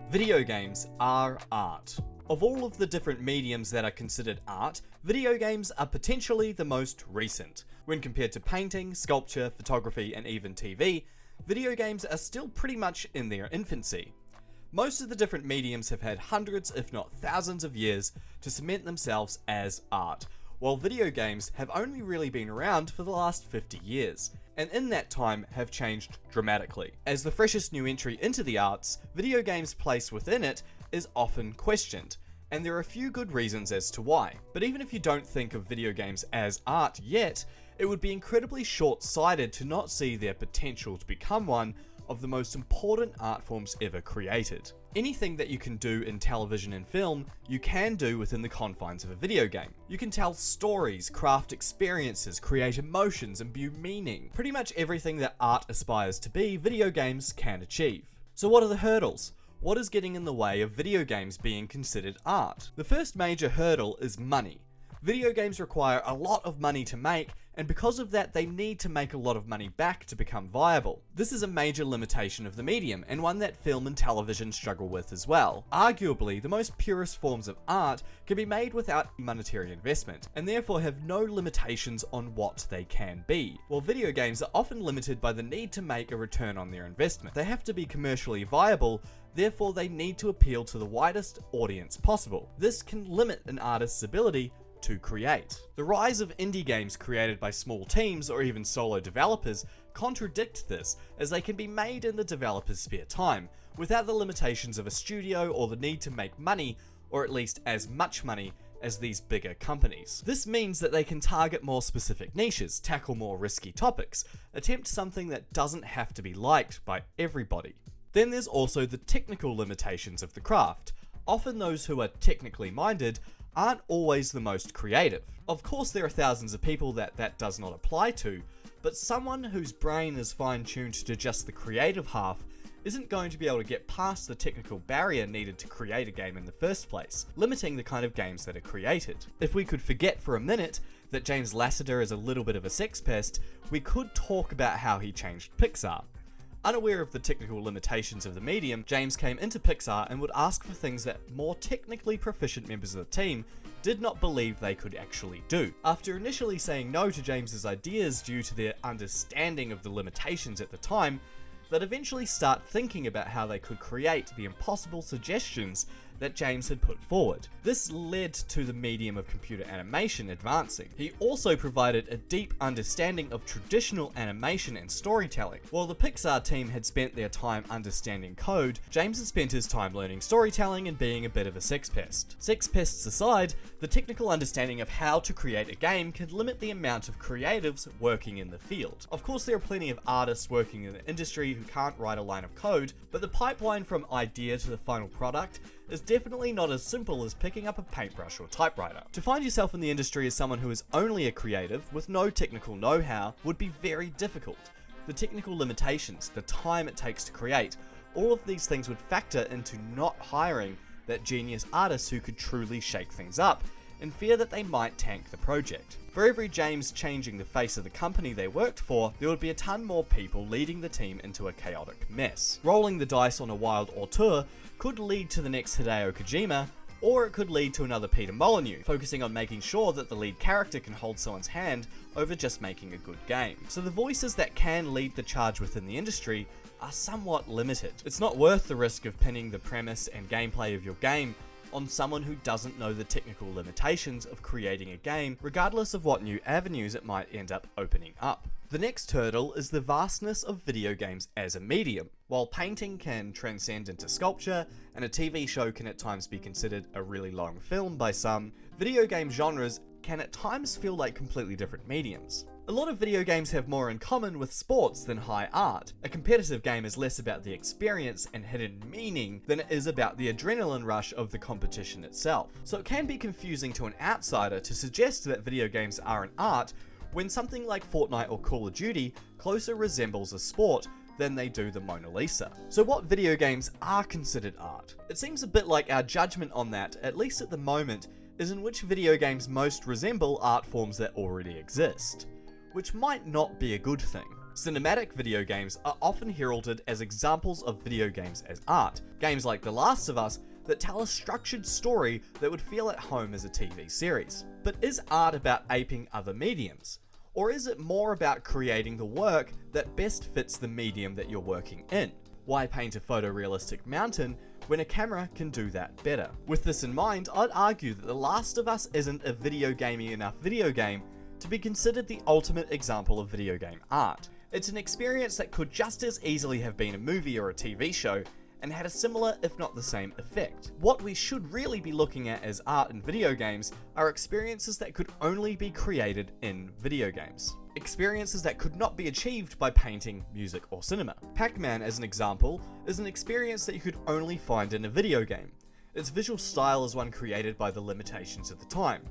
Video games are art. Of all of the different mediums that are considered art, video games are potentially the most recent. When compared to painting, sculpture, photography, and even TV, video games are still pretty much in their infancy. Most of the different mediums have had hundreds, if not thousands of years to cement themselves as art, while video games have only really been around for the last 50 years, and in that time have changed dramatically. As the freshest new entry into the arts, video games' place within it is often questioned, and there are a few good reasons as to why. But even if you don't think of video games as art yet, it would be incredibly short-sighted to not see their potential to become one of the most important art forms ever created. Anything that you can do in television and film, you can do within the confines of a video game. You can tell stories, craft experiences, create emotions, and imbue meaning. Pretty much everything that art aspires to be, video games can achieve. So what are the hurdles? What is getting in the way of video games being considered art? The first major hurdle is money. Video games require a lot of money to make, and because of that they need to make a lot of money back to become viable. This is a major limitation of the medium, and one that film and television struggle with as well. Arguably, the most purest forms of art can be made without monetary investment, and therefore have no limitations on what they can be, while video games are often limited by the need to make a return on their investment. They have to be commercially viable, therefore they need to appeal to the widest audience possible. This can limit an artist's ability to create. The rise of indie games created by small teams or even solo developers contradict this, as they can be made in the developer's spare time, without the limitations of a studio or the need to make money, or at least as much money as these bigger companies. This means that they can target more specific niches, tackle more risky topics, attempt something that doesn't have to be liked by everybody. Then there's also the technical limitations of the craft. Often those who are technically minded aren't always the most creative. Of course there are thousands of people that does not apply to, but someone whose brain is fine-tuned to just the creative half isn't going to be able to get past the technical barrier needed to create a game in the first place, limiting the kind of games that are created. If we could forget for a minute that James Lasseter is a little bit of a sex pest, we could talk about how he changed Pixar. Unaware of the technical limitations of the medium, James came into Pixar and would ask for things that more technically proficient members of the team did not believe they could actually do. After initially saying no to James's ideas due to their understanding of the limitations at the time, they'd eventually start thinking about how they could create the impossible suggestions that James had put forward. This led to the medium of computer animation advancing. He also provided a deep understanding of traditional animation and storytelling. While the Pixar team had spent their time understanding code, James had spent his time learning storytelling and being a bit of a sex pest. Sex pests aside, the technical understanding of how to create a game can limit the amount of creatives working in the field. Of course, there are plenty of artists working in the industry who can't write a line of code, but the pipeline from idea to the final product is definitely not as simple as picking up a paintbrush or typewriter. To find yourself in the industry as someone who is only a creative with no technical know-how would be very difficult. The technical limitations, the time it takes to create, all of these things would factor into not hiring that genius artist who could truly shake things up, in fear that they might tank the project. For every James changing the face of the company they worked for, there would be a ton more people leading the team into a chaotic mess. Rolling the dice on a wild auteur could lead to the next Hideo Kojima, or it could lead to another Peter Molyneux, focusing on making sure that the lead character can hold someone's hand over just making a good game. So the voices that can lead the charge within the industry are somewhat limited. It's not worth the risk of pinning the premise and gameplay of your game on someone who doesn't know the technical limitations of creating a game, regardless of what new avenues it might end up opening up. The next hurdle is the vastness of video games as a medium. While painting can transcend into sculpture, and a TV show can at times be considered a really long film by some, video game genres can at times feel like completely different mediums. A lot of video games have more in common with sports than high art. A competitive game is less about the experience and hidden meaning than it is about the adrenaline rush of the competition itself. So it can be confusing to an outsider to suggest that video games are an art when something like Fortnite or Call of Duty closer resembles a sport than they do the Mona Lisa. So what video games are considered art? It seems a bit like our judgment on that, at least at the moment, is in which video games most resemble art forms that already exist, which might not be a good thing. Cinematic video games are often heralded as examples of video games as art. Games like The Last of Us that tell a structured story that would feel at home as a TV series. But is art about aping other mediums? Or is it more about creating the work that best fits the medium that you're working in? Why paint a photorealistic mountain when a camera can do that better? With this in mind, I'd argue that The Last of Us isn't a video gamey enough video game to be considered the ultimate example of video game art. It's an experience that could just as easily have been a movie or a TV show and had a similar, if not the same, effect. What we should really be looking at as art in video games are experiences that could only be created in video games. Experiences that could not be achieved by painting, music, or cinema. Pac-Man, as an example, is an experience that you could only find in a video game. Its visual style is one created by the limitations of the time.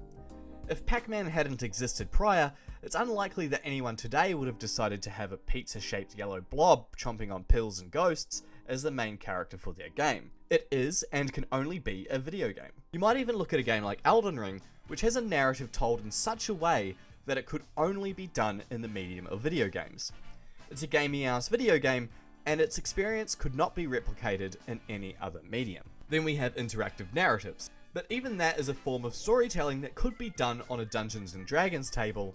If Pac-Man hadn't existed prior, it's unlikely that anyone today would have decided to have a pizza-shaped yellow blob chomping on pills and ghosts as the main character for their game. It is, and can only be, a video game. You might even look at a game like Elden Ring, which has a narrative told in such a way that it could only be done in the medium of video games. It's a gamey-ass video game, and its experience could not be replicated in any other medium. Then we have interactive narratives, but even that is a form of storytelling that could be done on a Dungeons & Dragons table,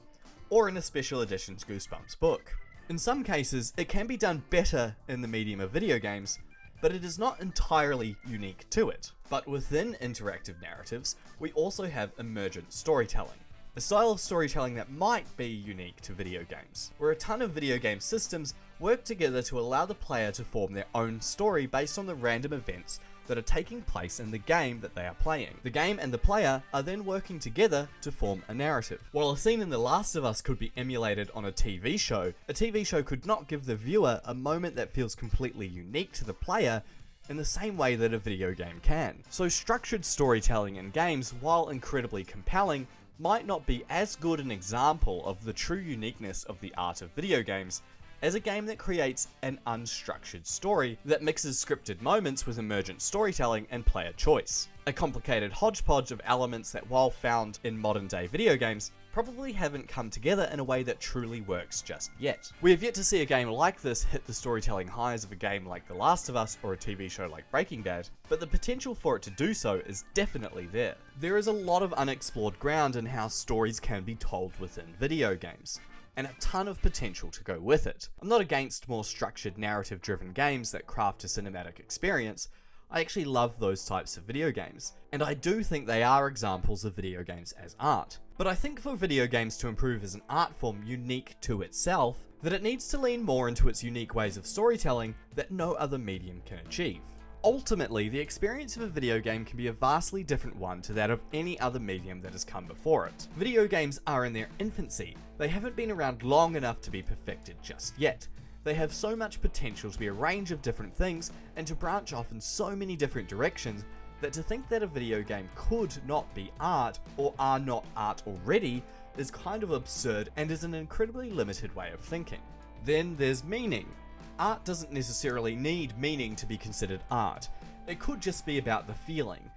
or in a special edition's Goosebumps book. In some cases, it can be done better in the medium of video games, but it is not entirely unique to it. But within interactive narratives, we also have emergent storytelling, a style of storytelling that might be unique to video games, where a ton of video game systems work together to allow the player to form their own story based on the random events that are taking place in the game that they are playing. The game and the player are then working together to form a narrative. While a scene in The Last of Us could be emulated on a TV show could not give the viewer a moment that feels completely unique to the player in the same way that a video game can. So structured storytelling in games, while incredibly compelling, might not be as good an example of the true uniqueness of the art of video games as a game that creates an unstructured story that mixes scripted moments with emergent storytelling and player choice. A complicated hodgepodge of elements that, while found in modern day video games, probably haven't come together in a way that truly works just yet. We have yet to see a game like this hit the storytelling highs of a game like The Last of Us or a TV show like Breaking Bad, but the potential for it to do so is definitely there. There is a lot of unexplored ground in how stories can be told within video games, and a ton of potential to go with it. I'm not against more structured narrative-driven games that craft a cinematic experience. I actually love those types of video games, and I do think they are examples of video games as art. But I think for video games to improve as an art form unique to itself, that it needs to lean more into its unique ways of storytelling that no other medium can achieve. Ultimately, the experience of a video game can be a vastly different one to that of any other medium that has come before it. Video games are in their infancy. They haven't been around long enough to be perfected just yet. They have so much potential to be a range of different things and to branch off in so many different directions that to think that a video game could not be art or are not art already is kind of absurd and is an incredibly limited way of thinking. Then there's meaning. Art doesn't necessarily need meaning to be considered art. It could just be about the feeling,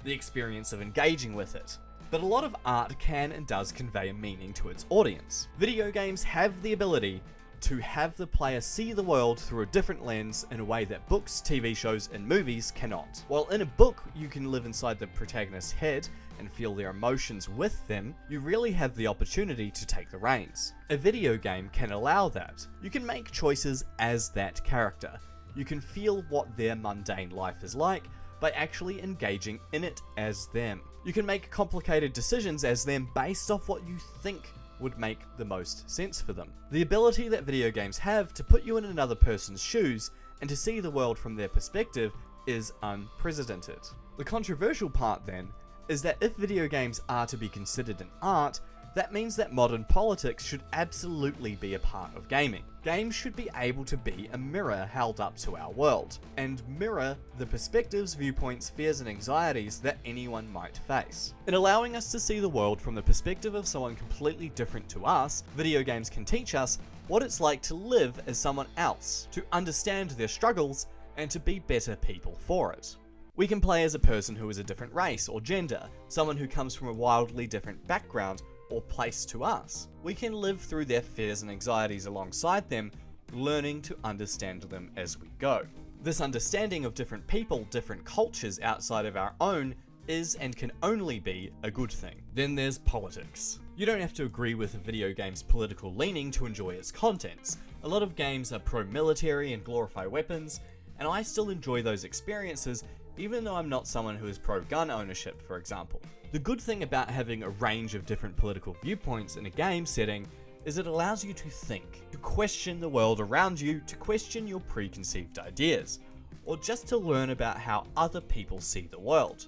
the experience of engaging with it. But a lot of art can and does convey a meaning to its audience. Video games have the ability to have the player see the world through a different lens in a way that books, TV shows, and movies cannot. While in a book you can live inside the protagonist's head and feel their emotions with them, you really have the opportunity to take the reins. A video game can allow that. You can make choices as that character. You can feel what their mundane life is like by actually engaging in it as them. You can make complicated decisions as them based off what you think would make the most sense for them. The ability that video games have to put you in another person's shoes and to see the world from their perspective is unprecedented. The controversial part then is that if video games are to be considered an art, that means that modern politics should absolutely be a part of gaming. Games should be able to be a mirror held up to our world, and mirror the perspectives, viewpoints, fears, and anxieties that anyone might face. In allowing us to see the world from the perspective of someone completely different to us, video games can teach us what it's like to live as someone else, to understand their struggles, and to be better people for it. We can play as a person who is a different race or gender, someone who comes from a wildly different background or place to us. We can live through their fears and anxieties alongside them learning to understand them as we go. This understanding of different people, different cultures outside of our own is and can only be a good thing. Then there's politics. You don't have to agree with a video game's political leaning to enjoy its contents. A lot of games are pro-military and glorify weapons, and I still enjoy those experiences even though I'm not someone who is pro-gun ownership, for example. The good thing about having a range of different political viewpoints in a game setting is it allows you to think, to question the world around you, to question your preconceived ideas, or just to learn about how other people see the world.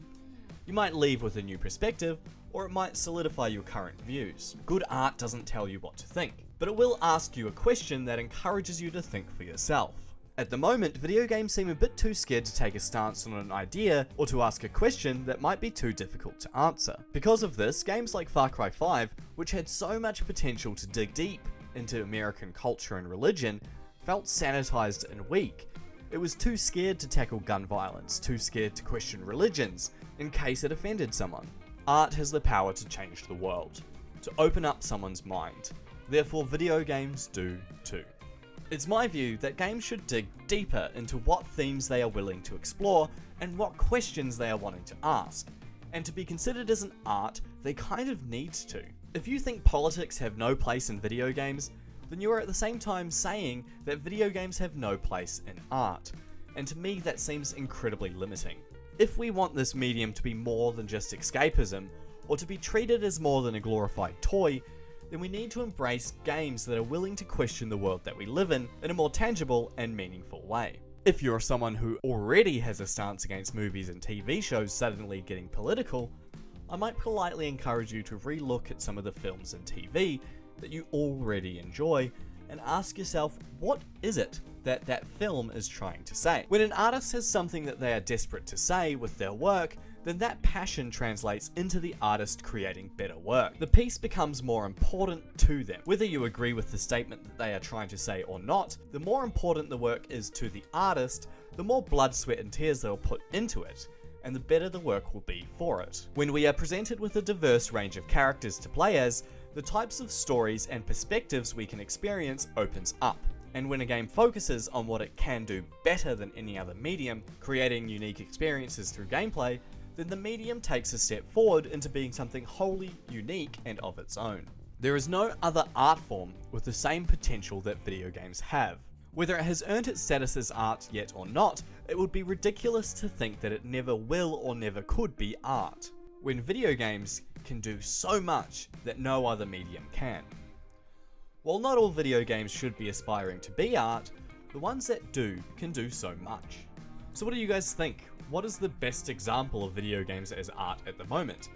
You might leave with a new perspective, or it might solidify your current views. Good art doesn't tell you what to think, but it will ask you a question that encourages you to think for yourself. At the moment, video games seem a bit too scared to take a stance on an idea or to ask a question that might be too difficult to answer. Because of this, games like Far Cry 5, which had so much potential to dig deep into American culture and religion, felt sanitized and weak. It was too scared to tackle gun violence, too scared to question religions, in case it offended someone. Art has the power to change the world, to open up someone's mind. Therefore, video games do too. It's my view that games should dig deeper into what themes they are willing to explore and what questions they are wanting to ask. And to be considered as an art, they kind of need to. If you think politics have no place in video games, then you are at the same time saying that video games have no place in art. And to me, that seems incredibly limiting. If we want this medium to be more than just escapism, or to be treated as more than a glorified toy, then we need to embrace games that are willing to question the world that we live in a more tangible and meaningful way. If you're someone who already has a stance against movies and TV shows suddenly getting political, I might politely encourage you to relook at some of the films and TV that you already enjoy and ask yourself, what is it that film is trying to say? When an artist has something that they are desperate to say with their work, then that passion translates into the artist creating better work. The piece becomes more important to them. Whether you agree with the statement that they are trying to say or not, the more important the work is to the artist, the more blood, sweat and tears they'll put into it, and the better the work will be for it. When we are presented with a diverse range of characters to play as, the types of stories and perspectives we can experience opens up. And when a game focuses on what it can do better than any other medium, creating unique experiences through gameplay, then the medium takes a step forward into being something wholly unique and of its own. There is no other art form with the same potential that video games have. Whether it has earned its status as art yet or not, it would be ridiculous to think that it never will or never could be art, when video games can do so much that no other medium can. While not all video games should be aspiring to be art, the ones that do can do so much. So what do you guys think? What is the best example of video games as art at the moment?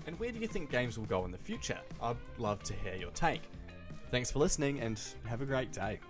And where do you think games will go in the future? I'd love to hear your take. Thanks for listening and have a great day.